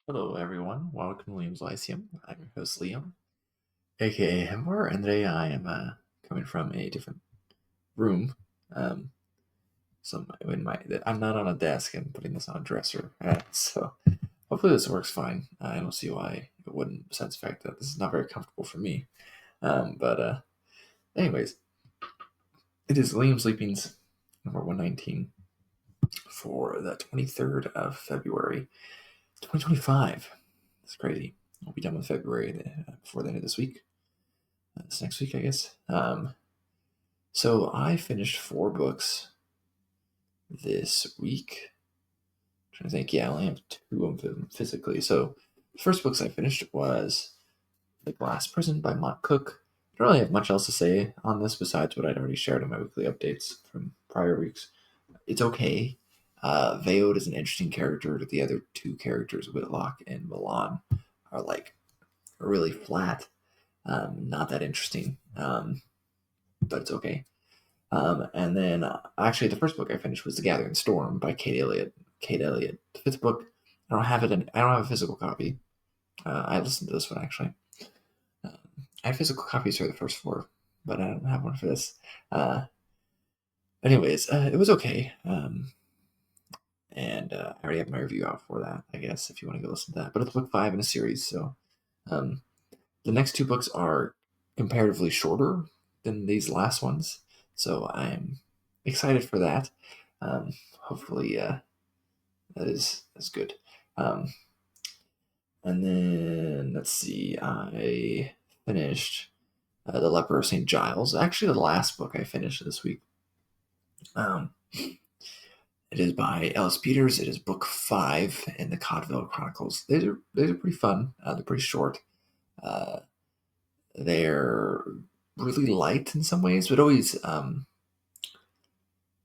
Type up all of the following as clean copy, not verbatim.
Hello, everyone. Welcome to Liam's Lyceum. I'm your host, Liam, aka Hembar, and today I am coming from a different room. Um, I'm not on a desk. I'm putting this on a dresser, so hopefully this works fine. I don't see why it wouldn't, besides the fact that this is not very comfortable for me. But anyways, it is Liam's Leapings number 119 for the 23rd of February, 2025. It's crazy. We'll be done with February before the end of this week. It's next week, I guess. So I finished 4 books this week. I'm trying to think. Yeah, I only have 2 of them physically. So the first books I finished was The Glass Prison by Mont Cook. I don't really have much else to say on this besides what I'd already shared in my weekly updates from prior weeks. It's okay. Veod is an interesting character. The other 2 characters, Whitlock and Milan, are like really flat. Not that interesting. But it's okay. And then actually, the first book I finished was *The Gathering Storm* by Kate Elliott. Kate Elliott. The fifth book, I don't have it. I don't have a physical copy. I listened to this one actually. I had physical copies for the first 4, but I don't have one for this. Anyways, it was okay. And I already have my review out for that. I guess if you want to go listen to that, but it's book 5 in a series, so um, the next 2 books are comparatively shorter than these last ones, so I'm excited for that. Hopefully, that's good. Um, and then let's see, I finished The Leper of St. Giles. Actually, the last book I finished this week. Um, it is by Ellis Peters. It is book 5 in the Codville Chronicles. These are pretty fun. They're pretty short. Uh, they're really light in some ways, but always I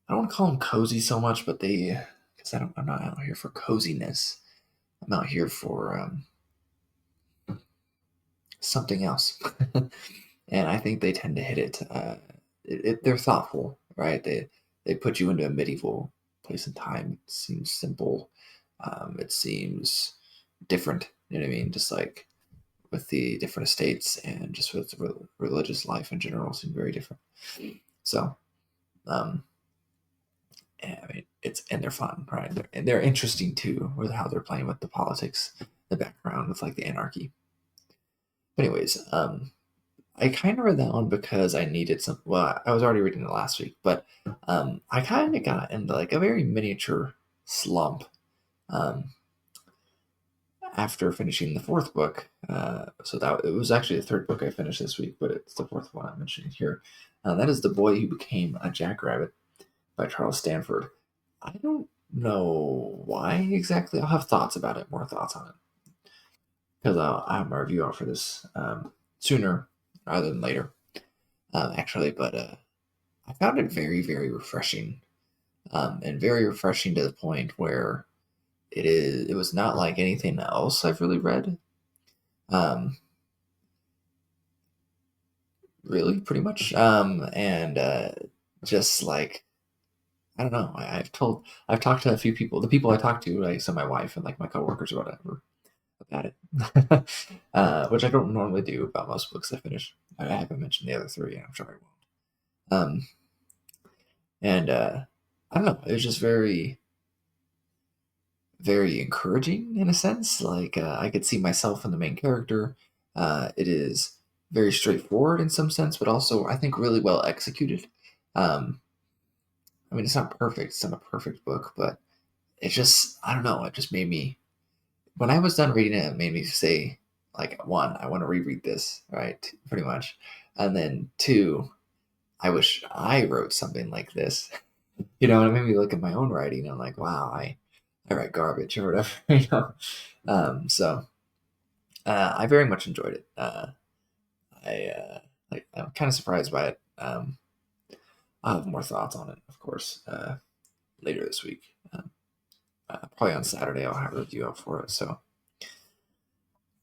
don't want to call them cozy so much, but because I'm not out here for coziness. I'm out here for something else, and I think they tend to hit it. They're thoughtful, right? They put you into a medieval place and time. It seems simple. It seems different. You know what I mean? Just like with the different estates and just with religious life in general, seem very different. So, um, I mean, they're fun, right? They're interesting too, with how they're playing with the politics, the background with like the anarchy. But anyways, I kind of read that one because I needed some. Well, I was already reading it last week, but I kind of got into like a very miniature slump um, after finishing the 4th book. So that it was actually the 3rd book I finished this week, but it's the 4th one I'm mentioning here. That is *The Boy Who Became a Jackrabbit* by Charles Stanford. I don't know why exactly. I'll have thoughts about it, more thoughts on it, because I have my review out for this sooner rather than later, actually. But I found it very, very refreshing, and very refreshing to the point where it was not like anything else I've really read. Um, really, pretty much, and just like I don't know. I've talked to a few people. The people I talked to, like so my wife and like my coworkers or whatever, about it, which I don't normally do about most books I finish. I haven't mentioned the other 3, and I'm sure I won't. And I don't know. It was just very, very encouraging in a sense. Like I could see myself in the main character. It is very straightforward in some sense, but also I think really well executed. Um, I mean, it's not perfect. It's not a perfect book, but it just I don't know. It just made me when I was done reading it, it made me say, like, 1, I want to reread this, right? Pretty much. And then 2, I wish I wrote something like this. And it made me look at my own writing. I'm like, wow, I write garbage or whatever, So I very much enjoyed it. I'm kind of surprised by it. I'll have more thoughts on it, of course, later this week. Probably on Saturday, I'll have a review out for it. So,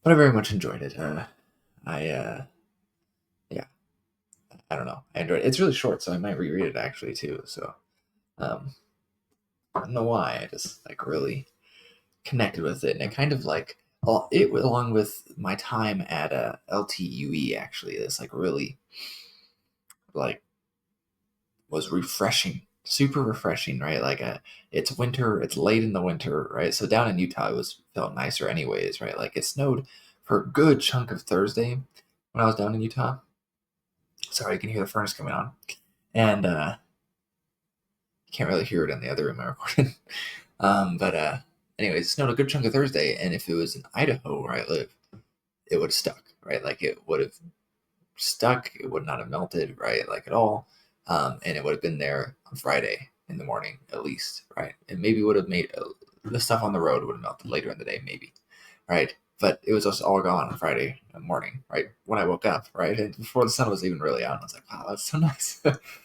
but I very much enjoyed it. I Yeah, I don't know. I enjoyed it. It's really short, so I might reread it actually too. So um, I don't know why. I just like really connected with it, and it kind of like it along with my time at LTUE, actually, this like really like was refreshing, super refreshing, right? Like it's winter, it's late in the winter, right? So down in Utah, it was felt nicer anyways, right? Like it snowed for a good chunk of Thursday when I was down in Utah. Sorry, you can hear the furnace coming on, and you can't really hear it in the other room I recorded. But anyways, it snowed a good chunk of Thursday, and if it was in Idaho where I live, it would have stuck, right? Like it would have stuck. It would not have melted, right? Like at all. And it would have been there on Friday in the morning at least, right? And maybe would have made the stuff on the road would have melted later in the day, maybe, right? But it was just all gone on Friday morning, right? When I woke up, right? And before the sun was even really out, I was like, wow, that's so nice.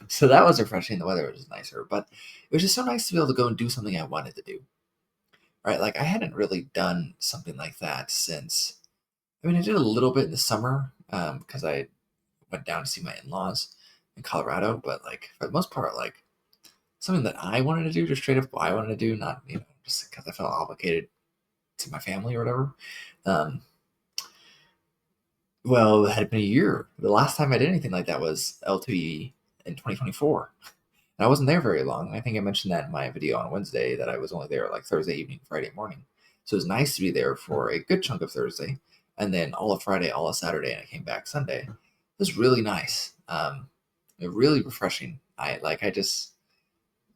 So that was refreshing. The weather was just nicer, but it was just so nice to be able to go and do something I wanted to do, right? Like I hadn't really done something like that since, I mean, I did a little bit in the summer because I went down to see my in-laws in Colorado, but like for the most part, like something that I wanted to do, just straight up what I wanted to do, not just because I felt obligated to my family or whatever. Um, well, it had been a year. The last time I did anything like that was L2E in 2024. And I wasn't there very long. I think I mentioned that in my video on Wednesday that I was only there like Thursday evening, Friday morning. So it was nice to be there for a good chunk of Thursday, and then all of Friday, all of Saturday, and I came back Sunday. It was really nice. Really refreshing. I just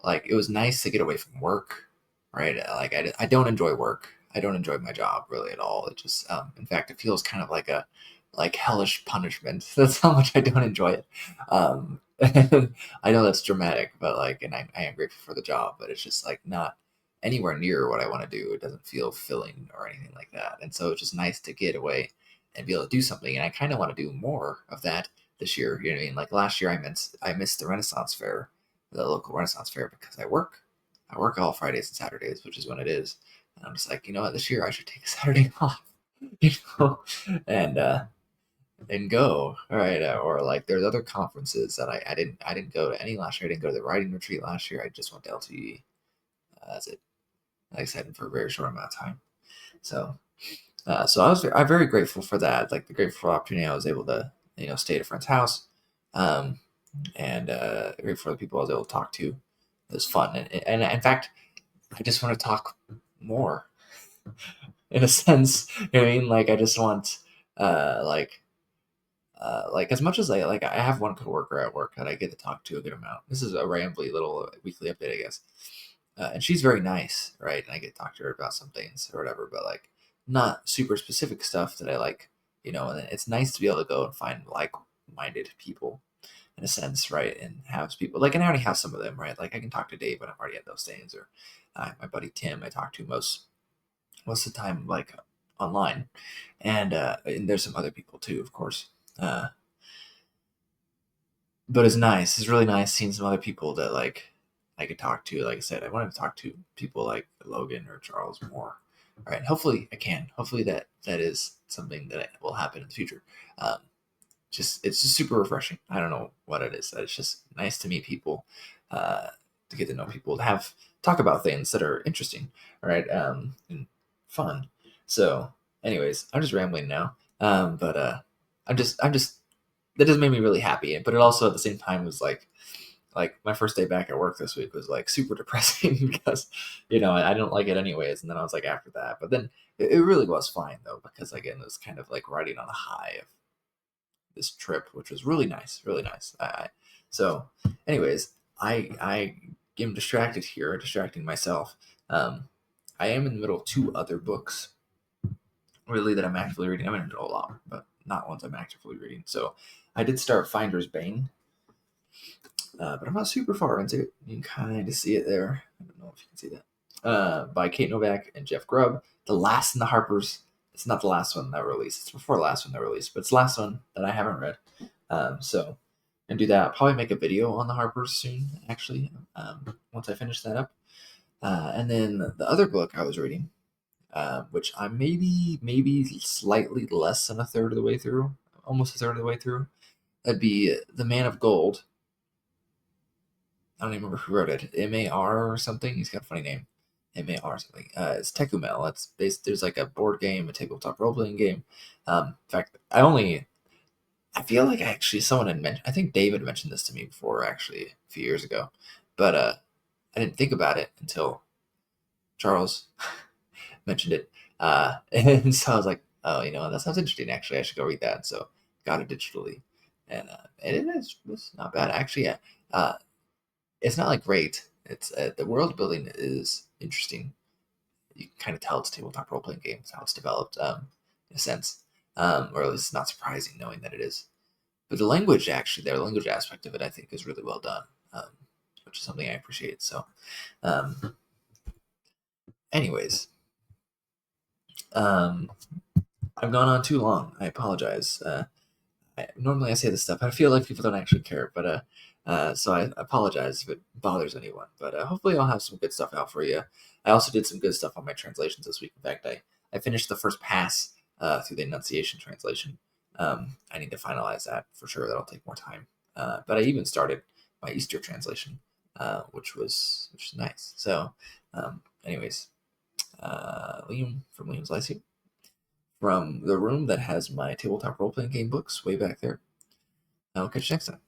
like it was nice to get away from work, right? Like I don't enjoy work. I don't enjoy my job really at all. It just in fact it feels kind of like a like hellish punishment. That's how much I don't enjoy it. And I know that's dramatic, but like, and I am grateful for the job, but it's just like not anywhere near what I want to do. It doesn't feel filling or anything like that. And so it's just nice to get away and be able to do something. And I kind of want to do more of that this year. You know what I mean? Like last year, I missed the Renaissance Fair, the local Renaissance Fair, because I work. I work all Fridays and Saturdays, which is when it is. And I'm just like, you know what? This year I should take a Saturday off, you know, and go. All right, or like there's other conferences that I didn't go to any last year. I didn't go to the writing retreat last year. I just went to LTE. That's it. Like I said, for a very short amount of time. So so I'm very grateful for that. Like the grateful for the opportunity I was able to stay at a friend's house, um, and grateful for the people I was able to talk to. It was fun, and in fact, I just want to talk more in a sense. You know what I mean? Like I just want like as much as I have one coworker at work that I get to talk to a good amount. This is a rambly little weekly update, I guess. And she's very nice, right? And I get to talk to her about some things or whatever, but like not super specific stuff that I like, And it's nice to be able to go and find like-minded people in a sense, right? And have people like, and I already have some of them, right? Like I can talk to Dave, but I've already had those things, or my buddy Tim, I talk to most of the time, like online, and there's some other people too, of course. Uh, but it's nice. It's really nice seeing some other people that like I could talk to. Like I said, I wanted to talk to people like Logan or Charles more. All right, hopefully I can. Hopefully that is something that will happen in the future. Um, just it's just super refreshing. I don't know what it is. It's just nice to meet people, uh, to get to know people, to have talk about things that are interesting, right? And fun. So, anyways, I'm just rambling now. But I'm just that just made me really happy. But it also at the same time was like my first day back at work this week was like super depressing because I don't like it anyways. And then I was like after that, but then it really was fine though because again it was kind of like riding on a high of this trip, which was really nice, really nice. So, anyways, I am distracted here, distracting myself. Um, I am in the middle of two other books, really, that I'm actively reading. I'm in the middle of a lot, but not ones I'm actively reading. So, I did start Finder's Bane, but I'm not super far into it. You can kind of see it there. I don't know if you can see that. By Kate Novak and Jeff Grubb. The last in the Harpers. It's not the last one that released. It's before the last one that released, but it's the last one that I haven't read. So, and do that. I'll probably make a video on the Harpers soon, actually, once I finish that up. And then the other book I was reading, which I'm maybe slightly less than a third of the way through, almost a third of the way through. That'd be The Man of Gold. I don't even remember who wrote it. M.A.R. or something. He's got a funny name. MAR something. It's Tekumel. It's based. There's like a board game, a tabletop role playing game. In fact, I feel like actually someone had mentioned. I think David mentioned this to me before, actually a few years ago, but I didn't think about it until Charles mentioned it. And so I was like, oh, that sounds interesting. Actually, I should go read that. So got it digitally, and it's not bad actually. Yeah, it's not like great. It's the world building is interesting. You can kind of tell it's a tabletop role playing game. It's how it's developed, in a sense, or at least it's not surprising knowing that it is. But the language, actually, the language aspect of it, I think, is really well done, which is something I appreciate. So, um, anyways, um, I've gone on too long. I apologize. Normally I say this stuff. I feel like people don't actually care, but so I apologize if it bothers anyone. But hopefully I'll have some good stuff out for you. I also did some good stuff on my translations this week. In fact, I finished the first pass through the enunciation translation. I need to finalize that for sure. That'll take more time. But I even started my Easter translation, which is nice. So, anyways, Liam from Liam's Lyceum, from the room that has my tabletop role playing game books way back there. I'll catch you next time.